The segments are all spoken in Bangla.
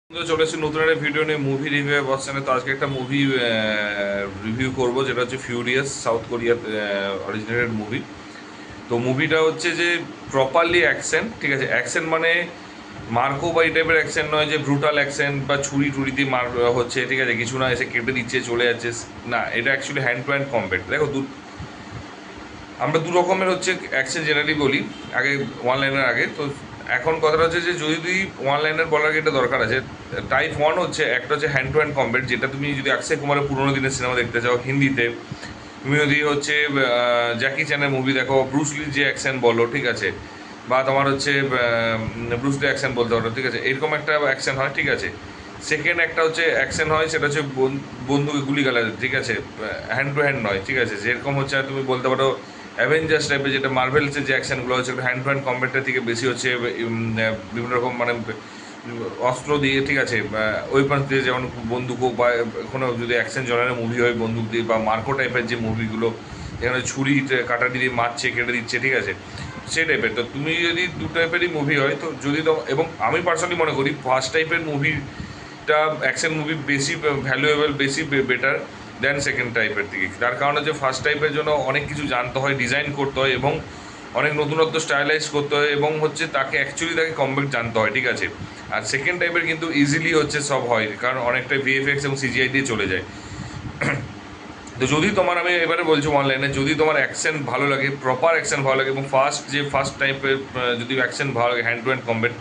তো চলে এসেছি নতুন একটা ভিডিও নিয়ে মুভি রিভিউ বসছেন। তো আজকে একটা মুভি রিভিউ করব, যেটা হচ্ছে ফিউরিয়াস, সাউথ কোরিয়ার অরিজিনেটেড মুভি। তো মুভিটা হচ্ছে যে প্রপারলি অ্যাকশন, ঠিক আছে? অ্যাকশন মানে মার্কো বা এই টাইপের অ্যাকশন নয় যে ব্রুটাল অ্যাকশন বা ছুরি টুরি দিয়ে মার হচ্ছে, ঠিক আছে? কিছু না এসে কেটে দিচ্ছে চলে যাচ্ছে, না, এটা actually hand to hand combat. দেখো, আমরা দু রকমের হচ্ছে অ্যাকশন জেনারেলি বলি আগে, ওয়ান লাইনের আগে। তো এখন কথাটা হচ্ছে যে যদি ওয়ান লাইনের বলার এটা দরকার আছে। টাইপ ওয়ান হচ্ছে, একটা হচ্ছে হ্যান্ড টু হ্যান্ড কম্ব্যাট, যেটা তুমি যদি অক্ষয় কুমারের পুরোনো দিনের সিনেমা দেখতে চাও হিন্দিতে, তুমি যদি হচ্ছে জ্যাকি চ্যানের মুভি দেখো, ব্রুসলির যে অ্যাকশন বলো, ঠিক আছে, বা তোমার হচ্ছে ব্রুসলি অ্যাকশন বলতে পারো, ঠিক আছে, এরকম একটা অ্যাকশন হয়, ঠিক আছে। সেকেন্ড একটা হচ্ছে অ্যাকশন হয়, সেটা হচ্ছে বন্দুকে গুলি গালা, ঠিক আছে, হ্যান্ড টু হ্যান্ড নয়, ঠিক আছে, যেরকম হচ্ছে তুমি বলতে পারো অ্যাভেঞ্জার্স টাইপের, যেটা মার্ভেলসের যে অ্যাকশনগুলো হচ্ছে হ্যান্ড টু হ্যান্ড কম্ব্যাটের থেকে বেশি হচ্ছে বিভিন্ন রকম মানে অস্ত্র দিয়ে, ঠিক আছে, ওয়েপন্স দিয়ে, যেমন বন্দুক হোক, বা কোনো যদি অ্যাকশন জনারের মুভি হয় বন্দুক দিয়ে, বা মার্কো টাইপের যে মুভিগুলো যেখানে ছুরি কাটারি দিয়ে মারছে কেটে দিচ্ছে, ঠিক আছে, সেই টাইপের। তো তুমি যদি দু টাইপেরই মুভি হয়, তো যদি এবং আমি পার্সোনালি মনে করি ফার্স্ট টাইপের মুভিটা, অ্যাকশন মুভি বেশি ভ্যালুয়েবল, বেশি বেটার দেন সেকেন্ড টাইপের দিকে। তার কারণ হচ্ছে ফার্স্ট টাইপের জন্য অনেক কিছু জানতে হয়, ডিজাইন করতে হয়, এবং অনেক নতুনত্ব স্টাইলাইজ করতে হয়, এবং হচ্ছে তাকে অ্যাকচুয়ালি তাকে কমব্যাট জানতে হয়, ঠিক আছে। আর সেকেন্ড টাইপের কিন্তু ইজিলি হচ্ছে সব হয়, কারণ অনেকটা ভিএফএক্স এবং সিজিআই দিয়ে চলে যায়। তো যদি তোমার, আমি এবারে বলছি অনলাইনে, যদি তোমার অ্যাকশন ভালো লাগে, প্রপার অ্যাকশন ভালো লাগে, এবং ফার্স্ট টাইপের যদি অ্যাকশন ভালো লাগে, হ্যান্ড টু হ্যান্ড কম্ব্যাট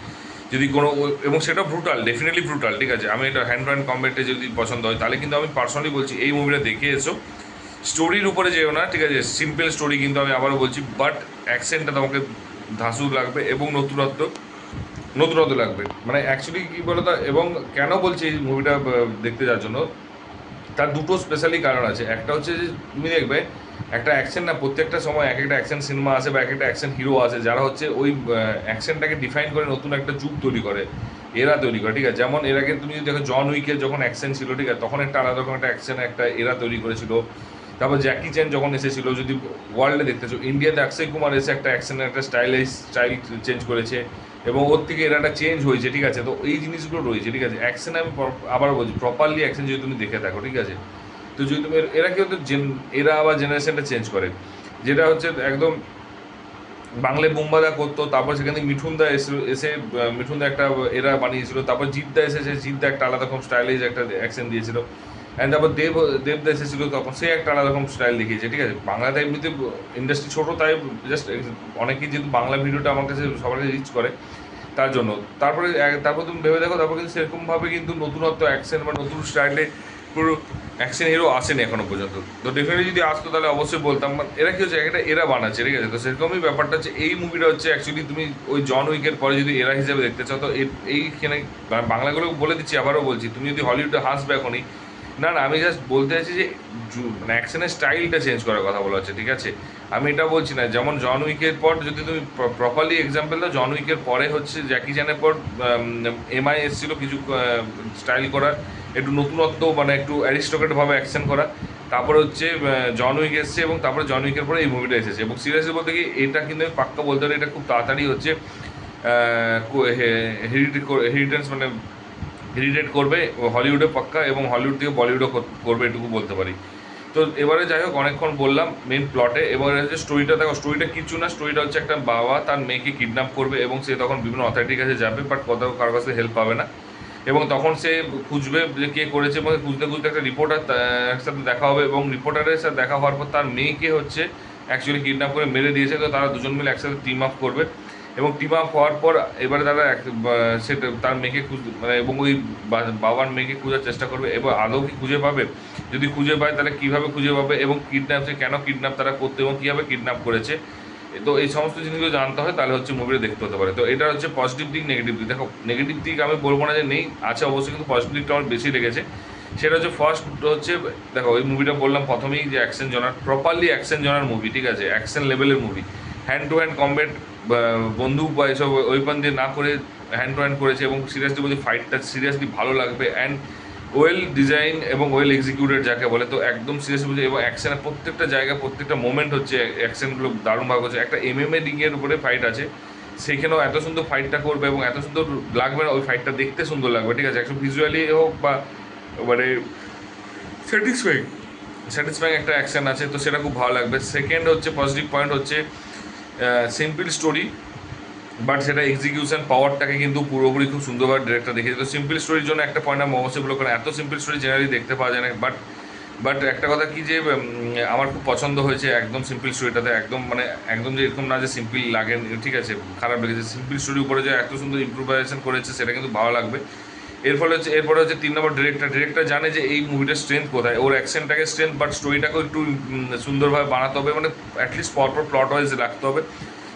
যদি কোনো, এবং সেটা ব্রুটাল, ডেফিনেটলি ব্রুটাল, ঠিক আছে, আমি এটা হ্যান্ড টু হ্যান্ড কম্ব্যাটে যদি পছন্দ হয়, তাহলে কিন্তু আমি পার্সোনালি বলছি এই মুভিটা দেখে এসো। স্টোরির উপরে যেও না, ঠিক আছে, সিম্পল স্টোরি, কিন্তু আমি আবারও বলছি, বাট অ্যাকশনটা তোমাকে ধাঁসু লাগবে, এবং নতুনত্ব নতুনত্ব লাগবে। মানে অ্যাকচুয়ালি কী বলো তো, এবং কেন বলছি এই মুভিটা দেখতে যাওয়ার জন্য, তার দুটো স্পেশালি কারণ আছে। একটা হচ্ছে যে তুমি দেখবে একটা অ্যাকশন, না, প্রত্যেকটা সময় এক একটা অ্যাকশন সিনেমা আসে বা এক একটা অ্যাকশন হিরো আছে, যারা হচ্ছে ওই অ্যাকশনটাকে ডিফাইন করে, নতুন একটা যুগ তৈরি করে, এরা তৈরি করে, ঠিক আছে। যেমন এর আগে তুমি যদি দেখো জন উইকের যখন অ্যাকশন ছিল, ঠিক আছে, তখন একটা আলাদা রকম একটা অ্যাকশন একটা এরা তৈরি করেছিল। তারপর জ্যাকি চ্যান যখন এসেছিল, যদি ওয়ার্ল্ডে দেখতেছো, ইন্ডিয়াতে অক্ষয় কুমার এসে একটা অ্যাকশনের একটা স্টাইল চেঞ্জ করেছে, এবং ওর থেকে এরা একটা চেঞ্জ হয়েছে, ঠিক আছে। তো এই জিনিসগুলো রয়েছে, ঠিক আছে। অ্যাকশন আমি আবার বলছি, প্রপারলি অ্যাকশন যদি তুমি দেখে থাকো, ঠিক আছে, তো যদি তুমি এরা কি হতো, এরা আবার জেনারেশনটা চেঞ্জ করে, যেটা হচ্ছে একদম বাংলায় বুম্বাদা করতো, তারপর সেখান থেকে মিঠুনদা এসে মিঠুনদা একটা এরা বানিয়েছিল, তারপর জিদ্দা এসেছে, জিদ্দা একটা আলাদা রকম স্টাইলিশ একটা অ্যাকশন দিয়েছিল, অ্যান্ড তারপর দেবদা এসেছিল, তখন সে একটা আলাদা রকম স্টাইল দেখিয়েছে, ঠিক আছে। বাংলাতে এমনিতে ইন্ডাস্ট্রি ছোটো, তাই জাস্ট অনেকেই যেহেতু বাংলা ভিডিওটা আমার কাছে সবার কাছে রিচ করে, তার জন্য। তারপর তুমি ভেবে দেখো, তারপর কিন্তু সেরকমভাবে কিন্তু নতুনত্ব অ্যাকশন বা নতুন স্টাইলে পুরো অ্যাকশন হিরো আসেনি এখনো পর্যন্ত। তো ডেফিনেটলি যদি আসতো তাহলে অবশ্যই বলতাম, এরা কি হচ্ছে, একটা এরা বানাচ্ছে, ঠিক আছে। তো সেরকমই ব্যাপারটা হচ্ছে, এই মুভিটা হচ্ছে অ্যাকচুয়ালি তুমি ওই জন উইকের পরে যদি এরা হিসেবে দেখতে চাও, তো এইখানে বাংলাগুলো বলে দিচ্ছি, আবারও বলছি, তুমি যদি হলিউডে হাসবে এখনই, না না, আমি জাস্ট বলতে চাইছি যে মানে অ্যাকশনের স্টাইলটা চেঞ্জ করার কথা বলা হচ্ছে, ঠিক আছে। আমি এটা বলছি না, যেমন জন উইকের পর যদি তুমি প্রপারলি এক্সাম্পল দাও, জন উইকের পরে হচ্ছে জ্যাকি চ্যানের পর এমআই এসেছিলো কিছু স্টাইল করার, একটু নতুনত্ব, মানে একটু অ্যারিস্টোক্রেটভাবে অ্যাকশন করা। তারপরে হচ্ছে জন উইক এসছে, এবং তারপরে জন উইকের পরে এই মুভিটা এসেছে, এবং সিরিয়াসলি বলতে কি এটা কিন্তু আমি পাক্কা বলতে পারি, এটা খুব তাড়াতাড়ি হচ্ছে হেরিটেন্স মানে হেরিটেট করবে হলিউডে পাক্কা, এবং হলিউড থেকে বলিউডও করবে, এটুকু বলতে পারি। তো এবারে যাই হোক, অনেকক্ষণ বললাম মেন প্লটে। এবারে হচ্ছে স্টোরিটা দেখো, স্টোরিটা কিছু না, স্টোরিটা হচ্ছে একটা বাবা তার মেয়েকে কিডন্যাপ করবে, এবং সে তখন বিভিন্ন অথরিটির কাছে যাবে, বাট কোথাও কারোর কাছে হেল্প পাবে না, এবং তখন সে খুঁজবে যে কে করেছে, এবং খুঁজতে খুঁজতে একটা রিপোর্টার সাথে দেখা হবে, এবং রিপোর্টারের সাথে দেখা হওয়ার পর তার মেয়েকে হচ্ছে অ্যাকচুয়ালি কিডন্যাপ করে মেরে দিয়েছে। তো তারা দুজন মিলে একসাথে টিম আপ করবে, এবং টিম আপ হওয়ার পর এবারে তারা সেটা তার মেয়েকে মানে, এবং ওই বাবার মেয়েকে খোঁজার চেষ্টা করবে, এবং আদৌ কি খুঁজে পাবে, যদি খুঁজে পায় তাহলে কীভাবে খুঁজে পাবে, এবং কিডন্যাপ সে কেন কিডন্যাপ তারা করতে, এবং কীভাবে কিডন্যাপ করেছে। তো এই সমস্ত জিনিসগুলো জানতে হয়, তাহলে হচ্ছে মুভিটা দেখতে হতে পারে। তো এটা হচ্ছে পজিটিভ দিক, নেগেটিভ দিক। দেখো, নেগেটিভ দিক আমি বলবো না যে নেই, আছে অবশ্যই, কিন্তু পজিটিভ দিকটা আমার বেশি লেগেছে। সেটা হচ্ছে ফার্স্ট হচ্ছে, দেখো ওই মুভিটা বললাম প্রথমেই যে অ্যাকশন জনার, প্রপারলি অ্যাকশন জনার মুভি, ঠিক আছে, অ্যাকশন লেভেলের movie, hand to hand combat, বন্দুক বা এসব ওয়েপন দিয়ে না করে হ্যান্ড টু হ্যান্ড করেছে, এবং সিরিয়াসলি বলছি ফাইটটা সিরিয়াসলি ভালো লাগবে, অ্যান্ড ওয়েল ডিজাইন এবং ওয়েল এক্সিকিউটেড যাকে বলে। তো একদম সিরিয়াসলি বলছি, এবং অ্যাকশনের প্রত্যেকটা জায়গা, প্রত্যেকটা মোমেন্ট হচ্ছে অ্যাকশনগুলো দারুণভাবে হচ্ছে। একটা এমএমএ রিংয়ের উপরে ফাইট আছে, সেইখানেও এত সুন্দর ফাইটটা করবে এবং এত সুন্দর লাগবে না, ওই ফাইটটা দেখতে সুন্দর লাগবে, ঠিক আছে, একটু ভিজুয়ালি হোক বা মানে স্যাটিসফাইং স্যাটিসফাইং একটা অ্যাকশন আছে, তো সেটা খুব ভালো লাগবে। সেকেন্ড হচ্ছে পজিটিভ পয়েন্ট হচ্ছে সিম্পল স্টোরি, বাট সেটা এক্সিকিউশন পাওয়ারটাকে কিন্তু পুরোপুরি খুব সুন্দরভাবে ডিরেক্টর দেখিয়েছে। তো সিম্পল স্টোরির জন্য একটা পয়েন্ট আমি অবশ্যই বলবো, কারণ এত সিম্পল স্টোরি জেনারেলি দেখতে পাওয়া যায় না। বাট একটা কথা কি যে আমার খুব পছন্দ হয়েছে একদম সিম্পল স্টোরিটাতে, একদম মানে একদম যে এরকম না যে সিম্পল লাগে, ঠিক আছে, খারাপ লেগেছে। সিম্পল স্টোরির উপরে যে এত সুন্দর ইম্প্রোভাইজেশন করেছে সেটা কিন্তু ভালো লাগবে। এরপরে হচ্ছে 3 নম্বর ডিরেক্টর জানে যে এই মুভিটার স্ট্রেংথ কোথায়, ওর অ্যাকশনটাকে স্ট্রেংথ, বাট স্টোরিটাকেও একটু সুন্দরভাবে বানাতে হবে, মানে অ্যাটলিস্ট পরপর প্লট ওয়াইজ রাখতে হবে,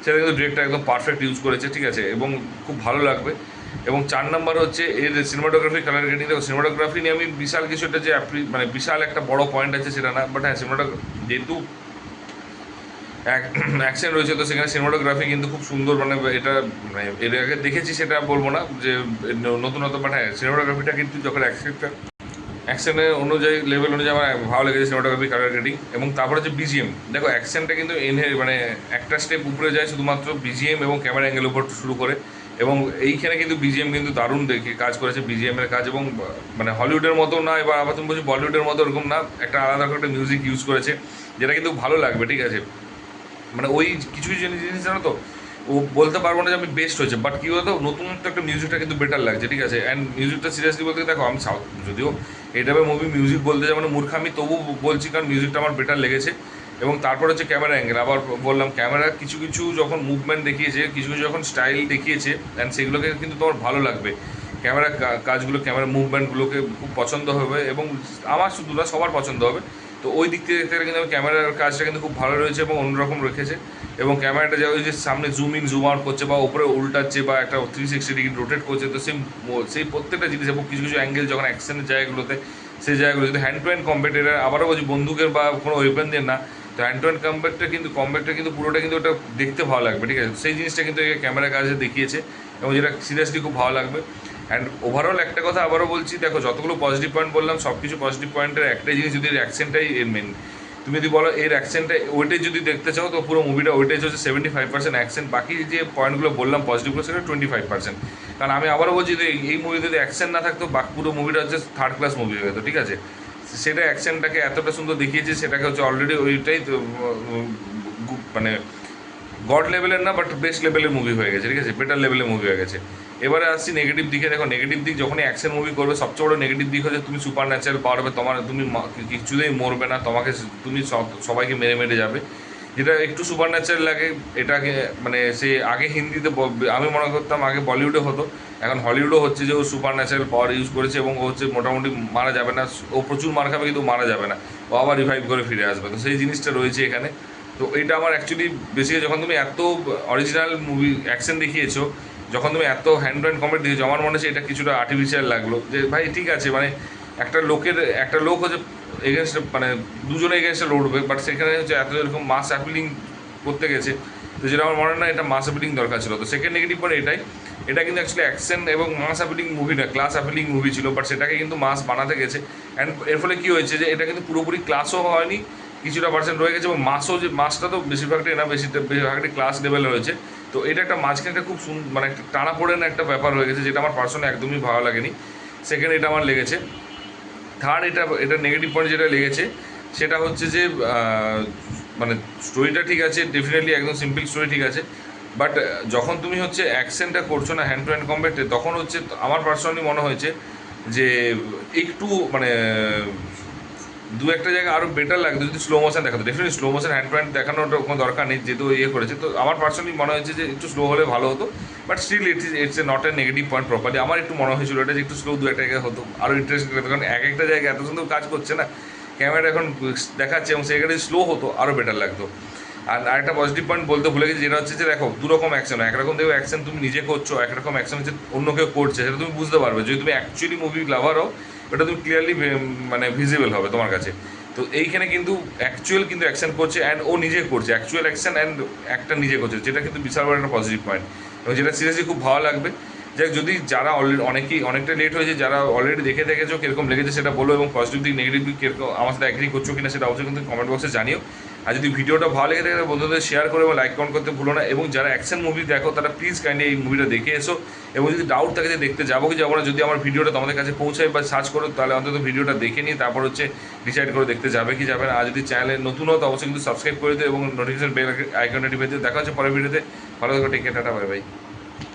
সেটা কিন্তু ডিরেক্টর একদম পারফেক্ট ইউজ করেছে, ঠিক আছে, এবং খুব ভালো লাগবে। এবং 4 নম্বর হচ্ছে এর সিনেমাটোগ্রাফি, কালার গ্রেডিং। দেখো সিনেমাটোগ্রাফি নিয়ে আমি বিশাল কিছু একটা যে মানে বিশাল একটা বড় পয়েন্ট আছে সেটা না, বাট হ্যাঁ যেহেতু অ্যাকশন রয়েছে তো সেখানে সিনেমাটোগ্রাফি কিন্তু খুব সুন্দর, মানে এটা মানে এর আগে দেখেছি সেটা বলবো না যে নতুনত্ব, বাট হ্যাঁ সিনেমাটোগ্রাফিটা কিন্তু যখন অ্যাকশনের অনুযায়ী লেভেল অনুযায়ী আমার ভালো লেগেছে সিনেমাটোগ্রাফি, কালার গ্রেডিং। এবং তারপরে হচ্ছে বিজিএম। দেখো অ্যাকশনটা কিন্তু মানে একটা স্টেপ উপরে যায় শুধুমাত্র বিজিএম এবং ক্যামেরা অ্যাঙ্গেল উপর শুরু করে, এবং এইখানে কিন্তু বিজিএম কিন্তু দারুণ দেখে কাজ করেছে, বিজিএমের কাজ, এবং মানে হলিউডের মতো না, এবার আবার তুমি বলছি বলিউডের মতো ওরকম না, একটা আলাদা একটা মিউজিক ইউজ করেছে যেটা কিন্তু ভালো লাগবে, ঠিক আছে, মানে ওই কিছু কিছু জিনিস জানো তো, ও বলতে পারবো না যে আমি বেস্ট হয়েছে, বাট কী বলতো নতুনত্ব একটা মিউজিকটা কিন্তু বেটার লাগছে, ঠিক আছে। অ্যান্ড মিউজিকটা সিরিয়াসলি বলতে দেখো আমি সাউথ, যদিও এই টাইপের মুভি মিউজিক বলতে যেমন মূর্খামি, তবু বলছি কারণ মিউজিকটা আমার বেটার লেগেছে। এবং তারপর হচ্ছে ক্যামেরা অ্যাঙ্গেল, আবার বললাম ক্যামেরা কিছু কিছু যখন মুভমেন্ট দেখিয়েছে, কিছু কিছু যখন স্টাইল দেখিয়েছে, অ্যান্ড সেগুলোকে কিন্তু তোমার ভালো লাগবে, ক্যামেরা কাজগুলো, ক্যামেরা মুভমেন্টগুলোকে খুব পছন্দ হবে, এবং আমার শুধু না সবার পছন্দ হবে। তো ওই দিক থেকে দেখতে গেলে কিন্তু ক্যামেরার কাজটা কিন্তু খুব ভালো রয়েছে এবং অন্যরকম রেখেছে। এবং ক্যামেরাটা যা ওই যে সামনে জুম ইন জুম আউট করছে বা ওপরে উল্টাচ্ছে বা একটা 360 ডিগ্রি রোটেট করছে, তো সেই প্রত্যেকটা জিনিস, এবং কিছু কিছু অ্যাঙ্গেল যখন অ্যাকশনের জায়গাগুলোতে, সেই জায়গাগুলো যদি হ্যান্ড টু হ্যান্ড কম্ব্যাট, এটা আবারও বলছি বন্দুকের বা কোনো ওয়েপেন দিয়ে না, তো হ্যান্ড টু হ্যান্ড কম্ব্যাটটা কিন্তু পুরোটা কিন্তু ওটা দেখতে ভালো লাগবে, ঠিক আছে, সেই জিনিসটা কিন্তু ক্যামেরা কাজে দেখিয়েছে, এবং যেটা সিরিয়াসলি খুব ভালো লাগবে। অ্যান্ড ওভারঅল একটা কথা আবারও বলছি, দেখো যতগুলো পজিটিভ পয়েন্ট বললাম সব কিছু পজিটিভ পয়েন্টের একটাই জিনিস, যদি অ্যাকশনটাই এর মেন, তুমি যদি বলো এর অ্যাকশনটা ওইটাই যদি দেখতে চাও, তো পুরো মুভিটা ওইটাই হচ্ছে 75% অ্যাকশন, বাকি যে পয়েন্টগুলো বললাম পজিটিভগুলো সেটা 25%। কারণ আমি আবারও বলছি যে এই মুভিতে যদি অ্যাকশন না থাকতো বাকি পুরো মুভিটা হচ্ছে থার্ড ক্লাস মুভি হয়ে যেত, ঠিক আছে। সেটা অ্যাকশনটাকে এতটা সুন্দর দেখিয়েছে, সেটাকে হচ্ছে অলরেডি ওইটাই তো মানে গড লেভেলের না, বাট বেস্ট লেভেলের মুভি হয়ে গেছে, ঠিক আছে, বেটার লেভেলের মুভি হয়ে গেছে। এবারে আসছি নেগেটিভ দিকে। দেখো নেগেটিভ দিক, যখনই অ্যাকশন মুভি করবে সবচেয়ে বড় নেগেটিভ দিক হচ্ছে তুমি সুপার ন্যাচারাল পাওয়ার হবে তোমার, তুমি কিছুতেই মরবে না, তোমাকে তুমি সবাইকে মেরে মেরে যাবে, যেটা একটু সুপার ন্যাচারাল লাগে। এটাকে মানে সে আগে হিন্দিতে আমি মনে করতাম আগে বলিউডে হতো, এখন হলিউডও হচ্ছে যে ও সুপার ন্যাচারাল পাওয়ার ইউজ করেছে এবং ও হচ্ছে মোটামুটি মারা যাবে না, ও প্রচুর মার খাবে কিন্তু মারা যাবে না, ও আবার রিভাইভ করে ফিরে আসবে, তো সেই জিনিসটা রয়েছে এখানে। তো এটা আমার অ্যাকচুয়ালি বেশি, যখন তুমি এত অরিজিনাল মুভি অ্যাকশন দেখিয়েছো, যখন তুমি এত হ্যান্ড টু হ্যান্ড কমেন্ট দিয়েছো, আমার মনে হচ্ছে এটা কিছুটা আর্টিফিশিয়াল লাগলো, যে ভাই ঠিক আছে মানে একটা লোক হচ্ছে এগেনস্টে, মানে দুজনে এগেনস্টে লড়বে, বাট সেখানে হচ্ছে এত এরকম মাস অ্যাপিলিং করতে গেছে, তো যেটা আমার মনে হয় না এটা মাস অ্যাপিলিং দরকার ছিল। তো সেকেন্ড নেগেটিভ পয়েন্ট এটাই, এটা কিন্তু অ্যাকচুয়ালি অ্যাকশন এবং মাস অ্যাপিলিং মুভি না, ক্লাস অ্যাপিলিং মুভি ছিল, বাট সেটাকে কিন্তু মাস বানাতে গেছে। অ্যান্ড এর ফলে কী হয়েছে যে এটা কিন্তু পুরোপুরি ক্লাসও হয়নি, কিছুটা পার্সেন্ট রয়ে গেছে, এবং মাসটা তো বেশিরভাগটাই না, বেশিরভাগটাই ক্লাস লেভেলে হয়েছে। তো এটা একটা মাঝখানে একটা খুব মানে একটা টানা পড়ে না একটা ব্যাপার হয়ে গেছে, যেটা আমার পার্সোনালি একদমই ভালো লাগেনি। সেকেন্ড এটা আমার লেগেছে। থার্ড এটা নেগেটিভ পয়েন্ট যেটা লেগেছে সেটা হচ্ছে যে মানে স্টোরিটা ঠিক আছে, ডেফিনেটলি একদম সিম্পল স্টোরি ঠিক আছে, বাট যখন তুমি হচ্ছে অ্যাকশনটা করছো না হ্যান্ড টু হ্যান্ড কম্ব্যাটে, তখন হচ্ছে আমার পার্সোনালি মনে হয়েছে যে একটু মানে দু একটা জায়গায় আরও বেটার লাগতো যদি স্লো মোশন দেখাতো। Definitely slow motion hand to hand দেখানোর কোনো দরকার নেই, যেহেতু ইয়ে করেছে, তো আমার পার্সোনালি মনে হয়েছে যে একটু স্লো হলে ভালো হতো, but still it's a not a negative point properly. আমার একটু মনে হয়েছিল এটা যে একটু স্লো দু একটা জায়গায় হতো আরও ইন্টারেস্টিং লাগতো, কারণ এক একটা জায়গায় এত সুন্দর কাজ করছে না ক্যামেরা এখন দেখাচ্ছে, এবং সেখানে স্লো হতো আরও বেটার লাগতো। আর আরেকটা পজিটিভ পয়েন্ট বলতে ভুলে গেছি, যেটা হচ্ছে যে দেখো দুরকম অ্যাকশন, একরকম দেখো অ্যাকশন তুমি নিজে করছো, একরকম অ্যাকশন হচ্ছে অন্য কেউ করছে, সেটা তুমি বুঝতে পারবে যদি তুমি অ্যাকচুয়ালি মুভি লাভার হও, ওটা তুমি ক্লিয়ারলি মানে ভিজিবল হবে তোমার কাছে। তো এইখানে কিন্তু অ্যাকচুয়াল কিন্তু অ্যাকশন করছে, অ্যান্ড ও নিজে করছে অ্যাকচুয়াল অ্যাকশন, অ্যান্ড একটা নিজে করছে, যেটা কিন্তু বিশাল বড় একটা পজিটিভ পয়েন্ট, এবং যেটা সিরিয়াসলি খুব ভালো লাগবে। যাই হোক, যদি যারা অলরেডি অনেকটা লেট হয়েছে, যারা অলরেডি দেখে দেখেছো কীরকম লেগেছে সেটা বলো, এবং পজিটিভ দিক নেগেটিভ দিক কীরকম আমার সাথে অ্যাগ্রি করছো কিনা সেটা অবশ্যই কিন্তু কমেন্ট বক্সে জানিও। আর যদি ভিডিওটা ভালো লেগে থাকে বন্ধুদের শেয়ার করে এবং লাইক কমেন্ট করতে ভুলো না। এবং যারা অ্যাকশন মুভি দেখো তারা প্লিজ কাইন্ডলি এই মুভিটা দেখে এসো। এবং যদি ডাউট থাকে যে দেখতে যাবো কি যাবো না, যদি আমার ভিডিওটা তোমাদের কাছে পৌঁছায় বা সার্চ করো, তাহলে অন্তত ভিডিওটা দেখে নিই, তারপর হচ্ছে ডিসাইড করে দেখতে যাবে কি যাবে না। আর যদি চ্যানেলে নতুন হতো অবশ্যই কিন্তু সাবস্ক্রাইব করে দিও এবং নোটিফিকেশন বেল আইকনটা টিপে দিও। দেখা হচ্ছে পরের ভিডিওতে। ভালো থাকো, take care, ta ta, bye by.